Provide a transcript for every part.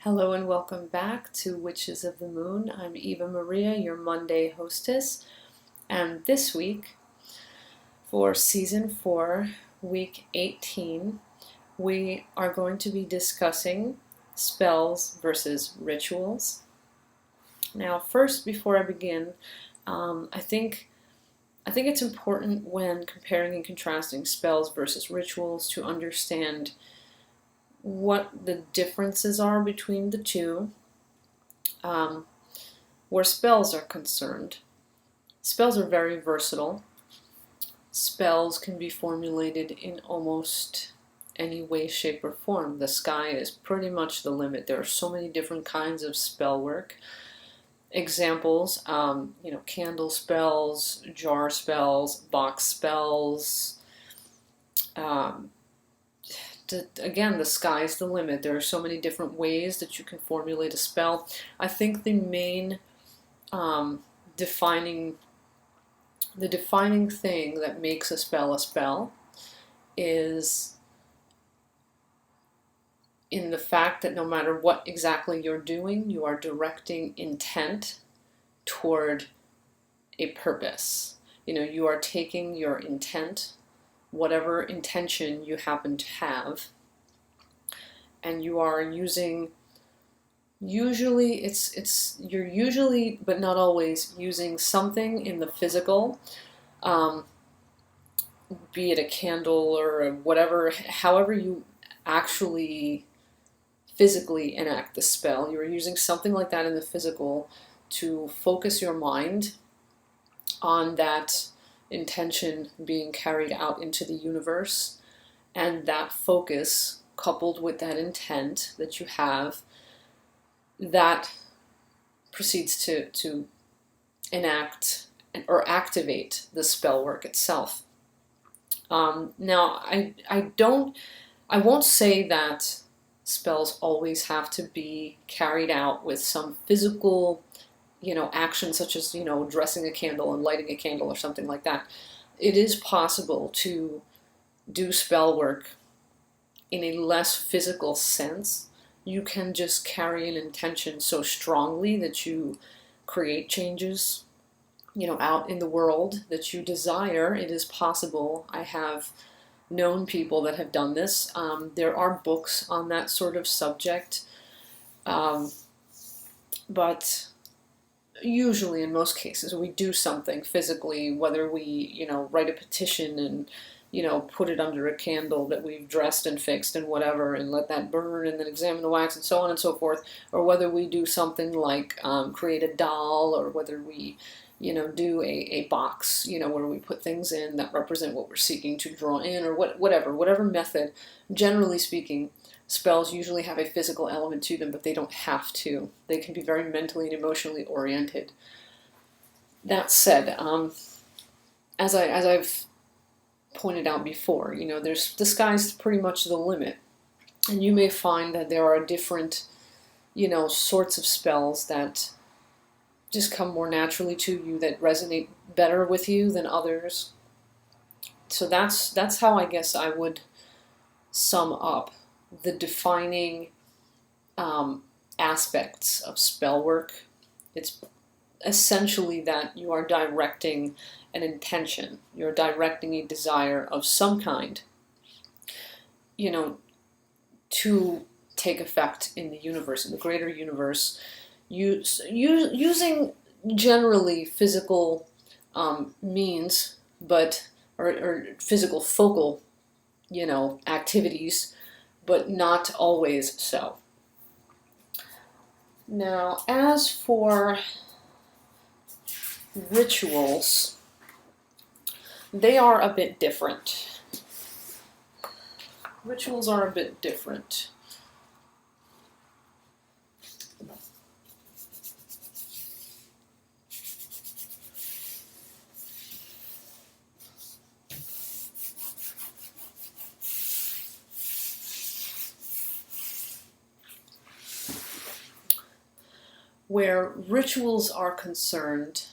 Hello and welcome back to Witches of the Moon. I'm Eva Maria, your Monday hostess, and this week, for Season 4, Week 18, we are going to be discussing spells versus rituals. Now, first, before I begin, I think it's important when comparing and contrasting spells versus rituals to understand what the differences are between the two. Where spells are concerned, spells are very versatile. Spells can be formulated in almost any way, shape, or form. The sky is pretty much the limit. There are so many different kinds of spell work. Examples, candle spells, jar spells, box spells. Again, the sky's the limit. There are so many different ways that you can formulate a spell. I think the main defining thing that makes a spell is in the fact that no matter what exactly you're doing, you are directing intent toward a purpose. You are taking your intent, whatever intention you happen to have, and you are using, you're usually, but not always, using something in the physical, be it a candle or whatever, however you actually physically enact the spell. You're using something like that in the physical to focus your mind on that intention being carried out into the universe, and that focus coupled with that intent that you have, that proceeds to enact or activate the spell work itself. Now, I won't say that spells always have to be carried out with some physical, action such as, dressing a candle and lighting a candle or something like that. It is possible to do spell work in a less physical sense. You can just carry an intention so strongly that you create changes, out in the world that you desire. It is possible. I have known people that have done this. There are books on that sort of subject, but usually in most cases we do something physically, whether we, write a petition and, put it under a candle that we've dressed and fixed and whatever, and let that burn and then examine the wax and so on and so forth, or whether we do something like create a doll, or whether we, do a box, where we put things in that represent what we're seeking to draw in, or whatever method. Generally speaking, spells usually have a physical element to them, but they don't have to. They can be very mentally and emotionally oriented. That said, as I've pointed out before, the sky's pretty much the limit, and you may find that there are different, sorts of spells that just come more naturally to you, that resonate better with you than others. So that's how I guess I would sum up the defining aspects of spell work. It's essentially that you are directing an intention, you're directing a desire of some kind, to take effect in the universe, in the greater universe, using generally physical means, or physical focal, activities, but not always so. Now, as for rituals, they are a bit different. Rituals are a bit different. Where rituals are concerned,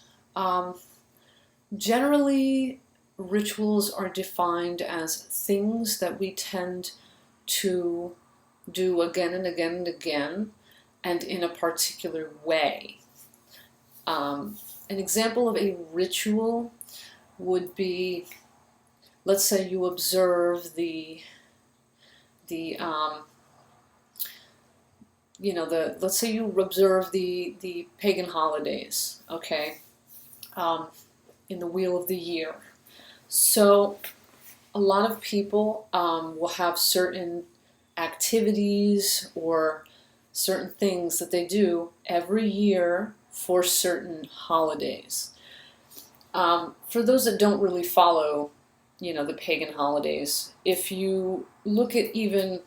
generally rituals are defined as things that we tend to do again and again and again, and in a particular way. An example of a ritual would be, let's say you observe let's say you observe the pagan holidays, okay, in the wheel of the year. So a lot of people will have certain activities or certain things that they do every year for certain holidays. For those that don't really follow, the pagan holidays, if you look at even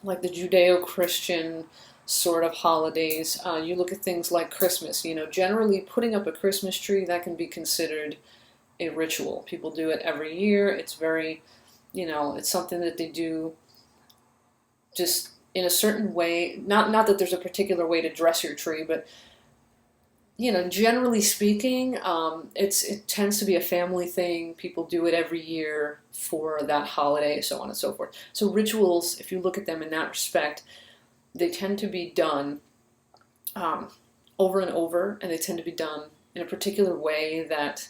like the Judeo-Christian sort of holidays, you look at things like Christmas. Generally putting up a Christmas tree, that can be considered a ritual. People do it every year. It's very, it's something that they do just in a certain way. Not that there's a particular way to dress your tree, but generally speaking, it tends to be a family thing. People do it every year for that holiday, so on and so forth. So rituals, if you look at them in that respect, they tend to be done over and over, and they tend to be done in a particular way that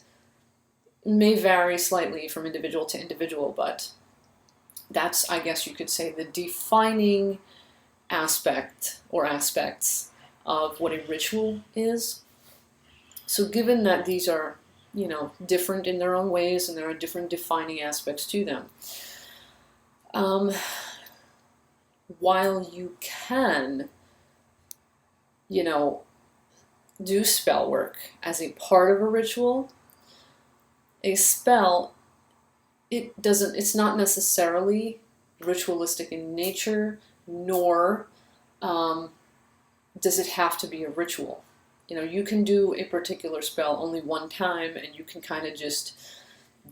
may vary slightly from individual to individual, but that's, I guess you could say, the defining aspect or aspects of what a ritual is. So given that these are, different in their own ways and there are different defining aspects to them, while you can, do spell work as a part of a ritual, a spell, it's not necessarily ritualistic in nature, nor does it have to be a ritual. You can do a particular spell only one time and you can kind of just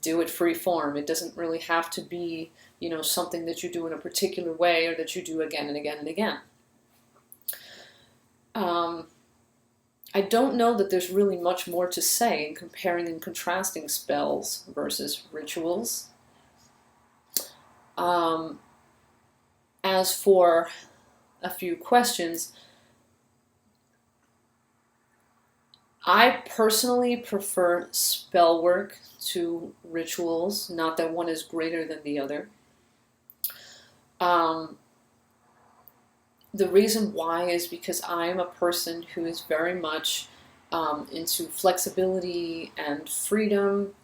do it free form. It doesn't really have to be, something that you do in a particular way or that you do again and again and again. I don't know that there's really much more to say in comparing and contrasting spells versus rituals. As for a few questions, I personally prefer spell work to rituals, not that one is greater than the other. The reason why is because I'm a person who is very much into flexibility and freedom,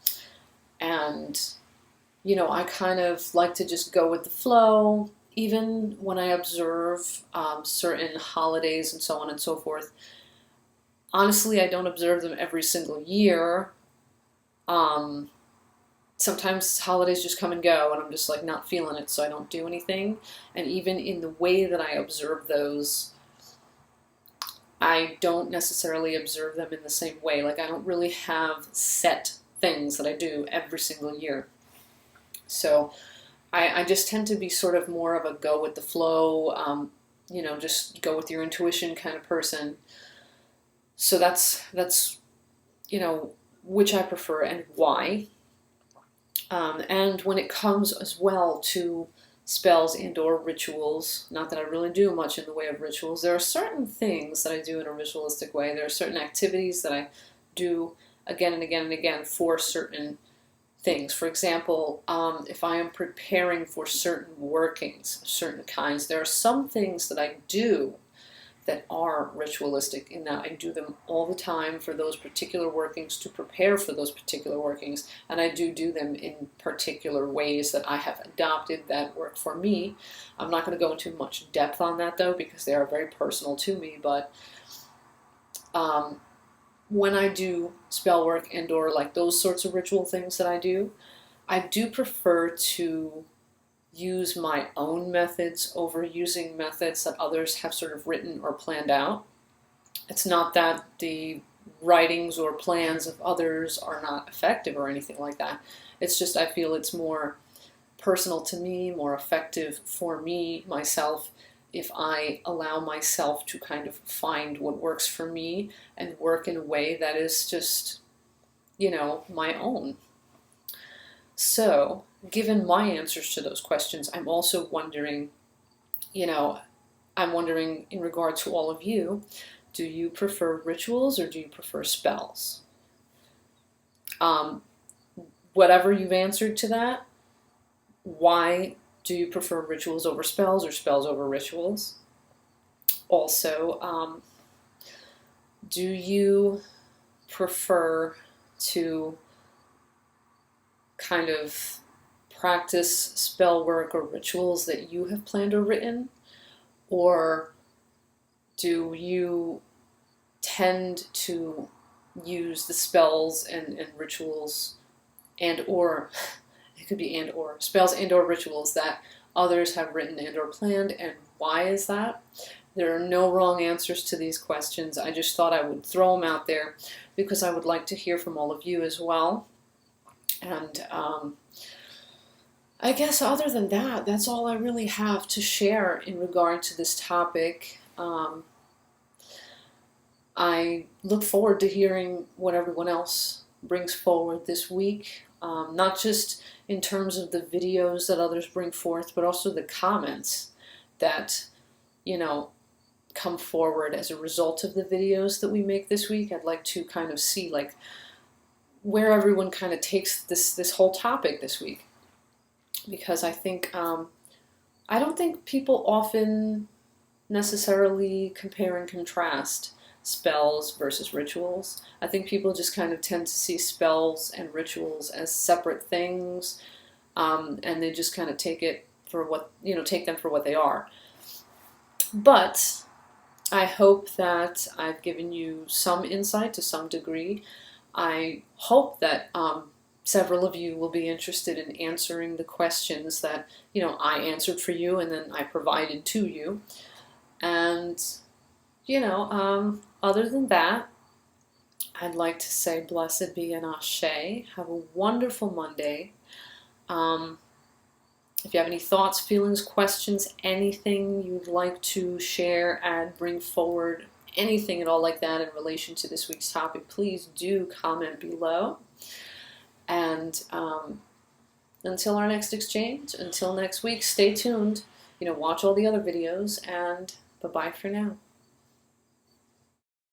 and I kind of like to just go with the flow, even when I observe certain holidays and so on and so forth. Honestly, I don't observe them every single year. Sometimes holidays just come and go and I'm just like not feeling it, so I don't do anything. And even in the way that I observe those, I don't necessarily observe them in the same way. Like I don't really have set things that I do every single year. So I just tend to be sort of more of a go with the flow, just go with your intuition kind of person. So that's which I prefer and why. And when it comes as well to spells and or rituals, not that I really do much in the way of rituals, there are certain things that I do in a ritualistic way. There are certain activities that I do again and again and again for certain things. For example, if I am preparing for certain workings, certain kinds, there are some things that I do that are ritualistic in that I do them all the time for those particular workings to prepare for those particular workings, and I do them in particular ways that I have adopted that work for me. I'm not going to go into much depth on that though because they are very personal to me, but when I do spell work and or like those sorts of ritual things that I do prefer to use my own methods over using methods that others have sort of written or planned out. It's not that the writings or plans of others are not effective or anything like that. It's just I feel it's more personal to me, more effective for me, myself, if I allow myself to kind of find what works for me and work in a way that is just, my own. So, given my answers to those questions, I'm also wondering, I'm wondering, in regard to all of you, do you prefer rituals or do you prefer spells? Whatever you've answered to that, why do you prefer rituals over spells or spells over rituals? Also, do you prefer to kind of practice spell work or rituals that you have planned or written? Or do you tend to use the spells and rituals and or it could be and or spells and or rituals that others have written and or planned, and why is that? There are no wrong answers to these questions. I just thought I would throw them out there because I would like to hear from all of you as well. And I guess other than that, that's all I really have to share in regard to this topic. I look forward to hearing what everyone else brings forward this week, not just in terms of the videos that others bring forth, but also the comments that, come forward as a result of the videos that we make this week. I'd like to kind of see like where everyone kind of takes this whole topic this week, because I think I don't think people often necessarily compare and contrast spells versus rituals. I think people just kind of tend to see spells and rituals as separate things, and they just kind of take them for what they are. But I hope that I've given you some insight to some degree. I hope that several of you will be interested in answering the questions that I answered for you and then I provided to you. And other than that, I'd like to say blessed be and ashe. Have a wonderful Monday. If you have any thoughts, feelings, questions, anything you'd like to share, add, bring forward, anything at all like that in relation to this week's topic, please do comment below. And until our next exchange, until next week, stay tuned. Watch all the other videos, and bye-bye for now.